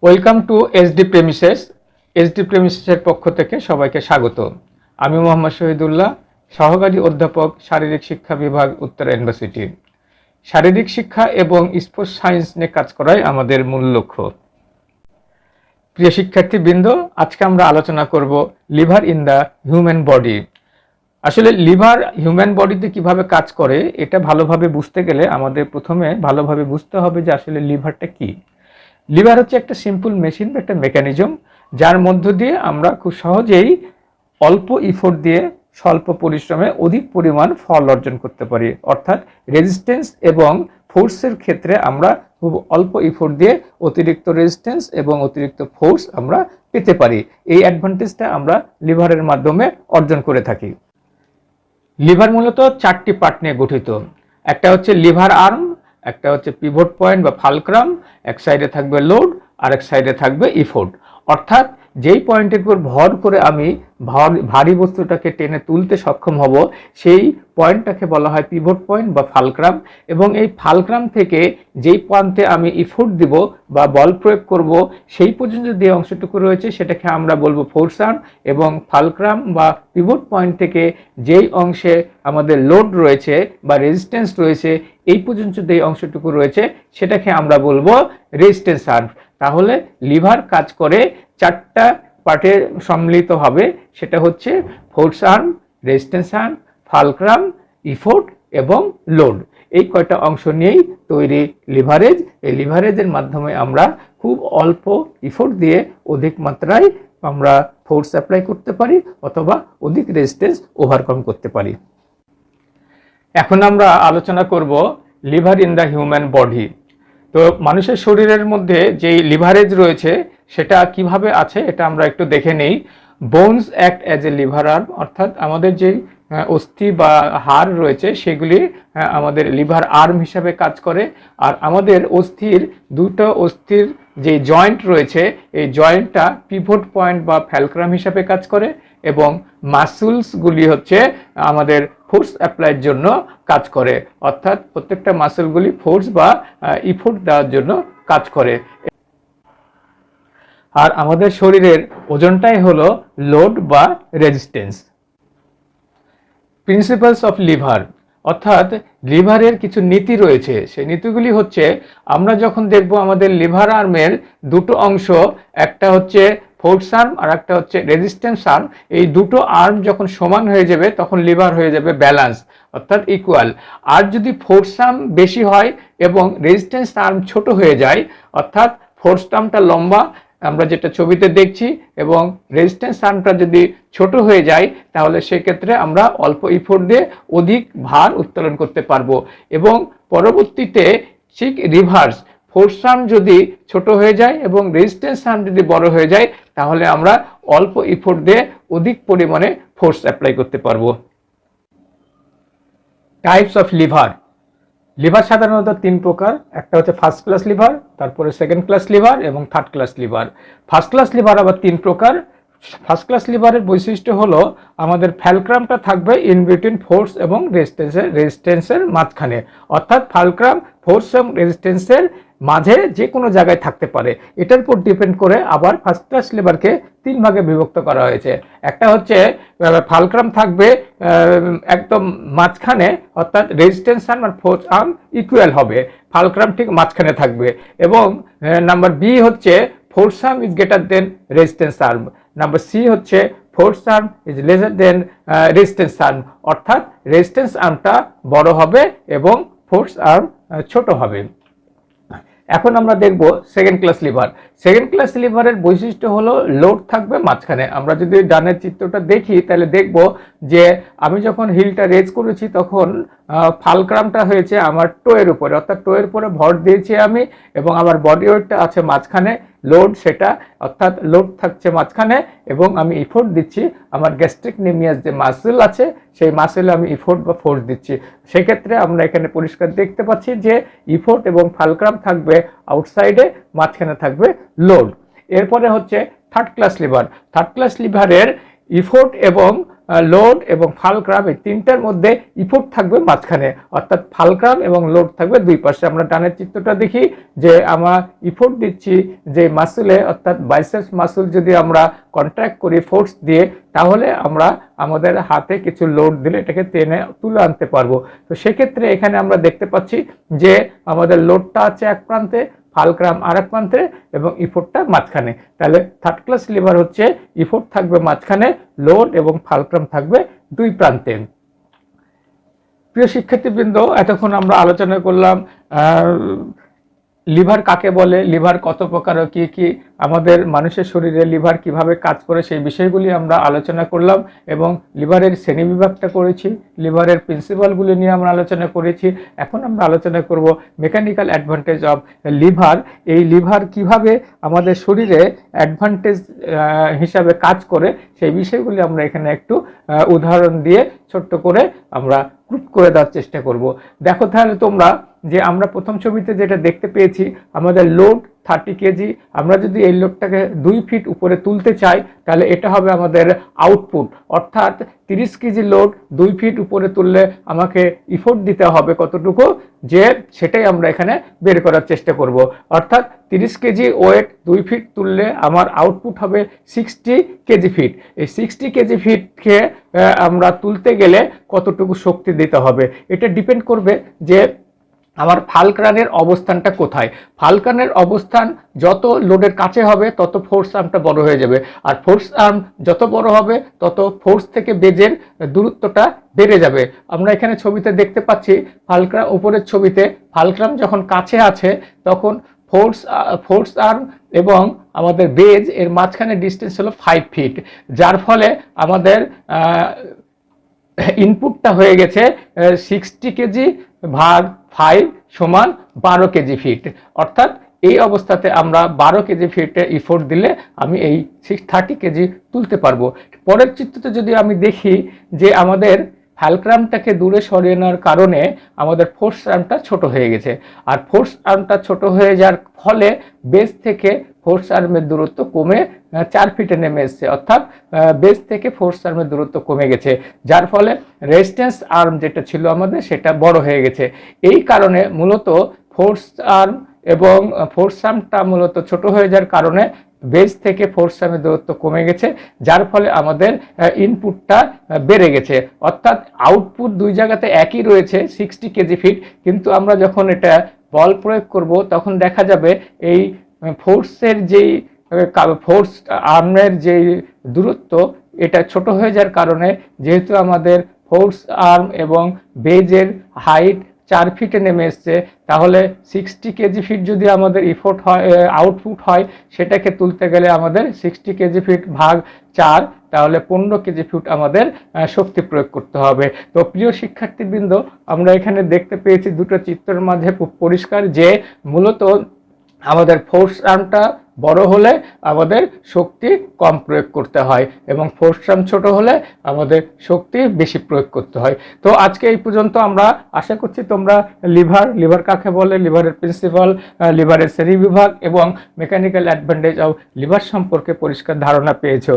Welcome to SD premises. SD প্রেমিসেসের পক্ষ থেকে সবাইকে স্বাগত। আমি মোহাম্মদ শহীদুল্লাহ, সহকারী অধ্যাপক, শারীরিক শিক্ষা বিভাগ, উত্তরা ইউনিভার্সিটি। শারীরিক শিক্ষা এবং স্পোর্টস সায়েন্স নিয়ে কাজ করাই আমাদের মূল লক্ষ্য। প্রিয় শিক্ষার্থীবৃন্দ, আজকে আমরা আলোচনা করব liver in the human body. আসলে লিভার হিউম্যান বডিতে কিভাবে কাজ করে এটা ভালোভাবে বুঝতে গেলে আমাদের প্রথমে ভালোভাবে বুঝতে হবে যে আসলে লিভারটা কি। লিভার হচ্ছে একটা সিম্পল মেশিন, একটা মেকানিজম, যার মধ্য দিয়ে আমরা খুব সহজেই অল্প ইফোর্ট দিয়ে স্বল্প পরিশ্রমে অধিক পরিমাণ ফল অর্জন করতে পারি। অর্থাৎ রেজিস্ট্যান্স এবং ফোর্সের ক্ষেত্রে আমরা খুব অল্প ইফোর্ট দিয়ে অতিরিক্ত রেজিস্ট্যান্স এবং অতিরিক্ত ফোর্স আমরা পেতে পারি। এই অ্যাডভান্টেজটা আমরা লিভারের মাধ্যমে অর্জন করে থাকি। লিভার মূলত চারটি পার্ট নিয়ে গঠিত। একটা হচ্ছে লিভার আর্ম, একটা হচ্ছে পিভট পয়েন্ট বা ফালক্রাম, এক সাইডে থাকবে লোড আর এক সাইডে থাকবে ইফোর্ট। অর্থাৎ যেই পয়েন্টের উপর ভর করে আমি ভারী বস্তুটাকে টেনে তুলতে সক্ষম হব সেই পয়েন্টটাকে বলা হয় পিভট পয়েন্ট বা ফালক্রাম। এবং এই ফালক্রাম থেকে যেই প্রান্তে আমি ইফোর্ট দিব বা বল প্রয়োগ করব সেই পর্যন্ত যে অংশটুকু রয়েছে সেটাকে আমরা বলবো ফোর্স আর্ম। এবং ফালক্রাম বা পিভট পয়েন্ট থেকে যেই অংশে আমাদের লোড রয়েছে বা রেজিস্ট্যান্স রয়েছে এই পর্যন্ত যে অংশটুকু রয়েছে সেটাকে আমরা বলবো রেজিস্ট্যান্স আর্ম। তাহলে লিভার কাজ করে চারটা পার্টে সম্মিলিত হবে, সেটা হচ্ছে force arm, resistance arm, fulcrum, effort এবং লোড। এই কয়টা অংশ নিয়েই তৈরি লিভারেজ। এই লিভারেজের মাধ্যমে আমরা খুব অল্প ইফোর্ট দিয়ে অধিক মাত্রায় আমরা ফোর্স অ্যাপ্লাই করতে পারি অথবা অধিক রেজিস্ট্যান্স ওভারকাম করতে পারি। এখন আমরা আলোচনা করব liver in the human body. তো মানুষের শরীরের মধ্যে যেই লিভারেজ রয়েছে সেটা কিভাবে আছে এটা আমরা একটু দেখে নেই। Bones act as a liver arm, অর্থাৎ আমাদের যেই অস্থি বা হাড় রয়েছে সেগুলি আমাদের লিভার আর্ম হিসাবে কাজ করে। আর আমাদের দুটো অস্থির যে জয়েন্ট রয়েছে এই জয়েন্টটা পিভট পয়েন্ট বা ফ্যালক্রাম হিসাবে কাজ করে। এবং মাসুলসগুলি হচ্ছে আমাদের ফোর্স অ্যাপ্লাইয়ের জন্য কাজ করে, অর্থাৎ প্রত্যেকটা মাসেলগুলি ফোর্স বা ইফোর্ট দেওয়ার জন্য কাজ করে। আর আমাদের শরীরের ওজনটাই হলো লোড বা রেজিস্ট্যান্স। প্রিন্সিপালস অফ লিভার, অর্থাৎ লিভারের কিছু নীতি রয়েছে। সেই নীতিগুলি হচ্ছে, আমরা যখন দেখব আমাদের লিভার আর্মের দুটো অংশ, একটা হচ্ছে ফোর্স আর্ম আর একটা হচ্ছে রেজিস্ট্যান্স আর্ম, এই দুটো আর্ম যখন সমান হয়ে যাবে তখন লিভার হয়ে যাবে ব্যালেন্স, অর্থাৎ ইকুয়াল। আর যদি ফোর্স আর্ম বেশি হয় এবং রেজিস্ট্যান্স আর্ম ছোট হয়ে যায়, অর্থাৎ ফোর্স আর্মটা লম্বা আমরা যেটা ছবিতে দেখছি এবং রেজিস্ট্যান্স আর্মটা যদি ছোট হয়ে যায় তাহলে সেক্ষেত্রে আমরা অল্প ইফোর্ট দিয়ে অধিক ভার উত্তোলন করতে পারবো। এবং পরবর্তীতে ঠিক রিভার্স, ফোর্স আর্ম যদি ছোট হয়ে যায় এবং রেজিস্ট্যান্স আর্ম যদি বড় হয়ে যায় তাহলে আমরা অল্প ইফোর্ট দিয়ে অধিক পরিমাণে ফোর্স অ্যাপ্লাই করতে পারবো। Types of liver. লিভার সাধারণত তিন প্রকার। একটা হচ্ছে ফার্স্ট ক্লাস লিভার, তারপরে সেকেন্ড ক্লাস লিভার এবং third class liver. First class liver আবার তিন প্রকার। ফার্স্ট ক্লাস লিভারের বৈশিষ্ট্য হলো আমাদের ফ্যালক্রামটা থাকবে ইন বিটুইন ফোর্স এবং রেজিস্ট্যান্সের মাঝখানে, অর্থাৎ ফালক্রাম ফোর্স এবং রেজিস্ট্যান্সের মাঝে যে কোনো জায়গায় থাকতে পারে। এটার উপর ডিপেন্ড করে আবার ফার্স্ট ক্লাস লিভারকে তিন ভাগে বিভক্ত করা হয়েছে। একটা হচ্ছে ফালক্রাম থাকবে একদম মাঝখানে, অর্থাৎ রেজিস্ট্যান্স আর্ম আর ফোর্স আর্ম ইকুয়াল হবে, ফালক্রাম ঠিক মাঝখানে থাকবে। এবং নাম্বার বি হচ্ছে force arm is greater than resistance arm. Number C হচ্ছে force arm is lesser than resistance arm, অর্থাৎ রেজিস্ট্যান্স আর্মটা বড় হবে এবং ফোর্স আর্ম ছোট হবে। এখন আমরা দেখব second class liver. Second class লিভারের বৈশিষ্ট্য হলো লোড থাকবে মাঝখানে। আমরা যদি ডানের চিত্রটা দেখি তাহলে দেখব যে আমি যখন হিলটা রেজ করেছি তখন ফালক্রামটা হয়েছে আমার টোয়ের উপরে, অর্থাৎ টোয়ের উপরে ভর দিয়েছি আমি এবং আমার বডি ওয়েটটা আছে মাঝখানে, লোড সেটা, অর্থাৎ লোড থাকছে মাঝখানে এবং আমি ইফোর্ট দিচ্ছি আমার গ্যাস্ট্রিকনিমিয়াস যে মাসেল আছে সেই মাসেলে আমি ইফোর্ট বা ফোর্স দিচ্ছি। সেক্ষেত্রে আমরা এখানে পরিষ্কার দেখতে পাচ্ছি যে ইফোর্ট এবং ফালক্রাম থাকবে আউটসাইডে, মাঝখানে থাকবে লোড। এরপরে হচ্ছে third class liver. Third class লিভারের ইফোর্ট এবং লোড এবং ফালক্রাম এই তিনটার মধ্যে ইফোর্ট থাকবে মাঝখানে, অর্থাৎ ফালক্রাম এবং লোড থাকবে দুই পাশে। আমরা ডানের চিত্রটা দেখি যে আমরা ইফোর্ট দিচ্ছি যে মাসুলে, অর্থাৎ বাইসেপস মাসুল যদি আমরা কন্ট্রাক্ট করি ফোর্স দিয়ে, তাহলে আমরা আমাদের হাতে কিছু লোড দিলে এটাকে টেনে তুলে আনতে পারবো। তো সেক্ষেত্রে এখানে আমরা দেখতে পাচ্ছি যে আমাদের লোডটা আছে এক প্রান্তে, ফালক্রাম আর এক প্রান্তে এবং ইফোর্টটা মাঝখানে। তাহলে থার্ড ক্লাস লিভার হচ্ছে ইফোর্ট থাকবে মাঝখানে, লোড এবং ফালক্রাম থাকবে দুই প্রান্তে। প্রিয় শিক্ষার্থীবৃন্দ, এতক্ষণ আমরা আলোচনা করলাম লিভার কাকে বলে, লিভার কত প্রকার, কি কি আমাদের মানুষের শরীরে লিভার কিভাবে কাজ করে সেই বিষয়গুলি আমরা আলোচনা করলাম এবং লিভারের শ্রেণীবিভাগটা করেছি, লিভারের প্রিন্সিপালগুলি নিয়ে আমরা আলোচনা করেছি। এখন আমরা আলোচনা করব মেকানিক্যাল অ্যাডভান্টেজ অফ লিভার। এই লিভার কিভাবে আমাদের শরীরে অ্যাডভান্টেজ হিসাবে কাজ করে সেই বিষয়গুলি আমরা এখানে একটু উদাহরণ দিয়ে ছোট্ট করে আমরা গ্রুপ করে দেওয়ার চেষ্টা করব। দেখো তাহলে তোমরা যে আমরা প্রথম ছবিতে যেটা দেখতে পেয়েছি, আমাদের লোড 30 কেজি, আমরা যদি এই লোডটাকে 2 ফিট উপরে তুলতে চাই তাহলে এটা হবে আমাদের আউটপুট, অর্থাৎ 30 কেজি লোড 2 ফিট উপরে তুললে আমাকে ইফোর্ট দিতে হবে কতটুকু, যে সেটাই আমরা এখানে বের করার চেষ্টা করব। অর্থাৎ 30 কেজি ওয়েট 2 ফিট তুললে আমার আউটপুট হবে 60 কেজি ফিট। এই 60 কেজি ফিটকে আমরা তুলতে গেলে কতটুকু শক্তি দিতে হবে, এটা ডিপেন্ড করবে যে আমার ফালক্রানের অবস্থানটা কোথায়। ফালক্রানের অবস্থান যত লোডের কাছে হবে তত ফোর্স আর্মটা বড় হয়ে যাবে, আর ফোর্স আর্ম যত বড় হবে তত ফোর্স থেকে বেজের দূরত্বটা বেড়ে যাবে। আমরা এখানে ছবিতে দেখতে পাচ্ছি ফালক্রাম, উপরের ছবিতে ফালক্রাম যখন কাছে আছে তখন ফোর্স আর্ম এবং আমাদের বেজ এর মাঝখানে ডিস্টেন্স হলো 5 ফিট, যার ফলে আমাদের ইনপুটটা হয়ে গেছে 60 কেজি ভাগ 5 সমান 12 কেজি ফিট। অর্থাৎ এই অবস্থাতে আমরা 12 কেজি ফিটে ইফোর্ট দিলে আমি এই 30 কেজি তুলতে পারবো। পরের চিত্রতে যদি আমি দেখি যে আমাদের ফালক্রামটাকে দূরে সরিয়ে নেওয়ার কারণে আমাদের ফোর্স আর্মটা ছোট হয়ে গেছে, আর ফোর্স আর্মটা ছোট হয়ে যাওয়ার ফলে বেস থেকে ফোর্স আর্মের দূরত্ব কমে 4 ফিটে নেমে এসছে, অর্থাৎ বেস থেকে ফোর্স আর্মের দূরত্ব কমে গেছে, যার ফলে রেজিস্ট্যান্স আর্ম যেটা ছিল আমাদের সেটা বড় হয়ে গেছে। এই কারণে মূলত ফোর্স আর্ম এবং ফোর্স আর্মটা মূলত ছোট হয়ে যাওয়ার কারণে বেস থেকে ফোর্স আর্মের দূরত্ব কমে গেছে, যার ফলে আমাদের ইনপুটটা বেড়ে গেছে। অর্থাৎ আউটপুট দুই জায়গাতে একই রয়েছে 60 কেজি ফিট, কিন্তু আমরা যখন এটা বল প্রয়োগ করব তখন দেখা যাবে এই ফোর্সের যেই ফোর্স আর্মের যে দূরত্ব এটা ছোট হয়ে যাওয়ার কারণে, যেহেতু আমাদের ফোর্স আর্ম এবং বেজের হাইট 4 ফিটে নেমে এসছে, তাহলে 60 কেজি ফিট যদি আমাদের ইফোর্ট হয়, আউটপুট হয়, সেটাকে তুলতে গেলে আমাদের 60 কেজি ফিট ভাগ 4, তাহলে 15 কেজি ফিট আমাদের শক্তি প্রয়োগ করতে হবে। তো প্রিয় শিক্ষার্থীবৃন্দ, আমরা এখানে দেখতে পেয়েছি দুটো চিত্রের মাঝে পরিষ্কার যে মূলত আমাদের ফোর্স আর্মটা বড় হলে আমাদের শক্তি কম প্রয়োগ করতে হয় এবং ফোর্স আর্ম ছোট হলে আমাদের শক্তি বেশি প্রয়োগ করতে হয়। তো আজকে এই পর্যন্ত। আমরা আশা করছি তোমরা লিভার কাকে বলে, লিভারের প্রিন্সিপাল, লিভারের শ্রেণীবিভাগ এবং মেকানিক্যাল অ্যাডভান্টেজ অফ লিভার সম্পর্কে পরিষ্কার ধারণা পেয়েছো।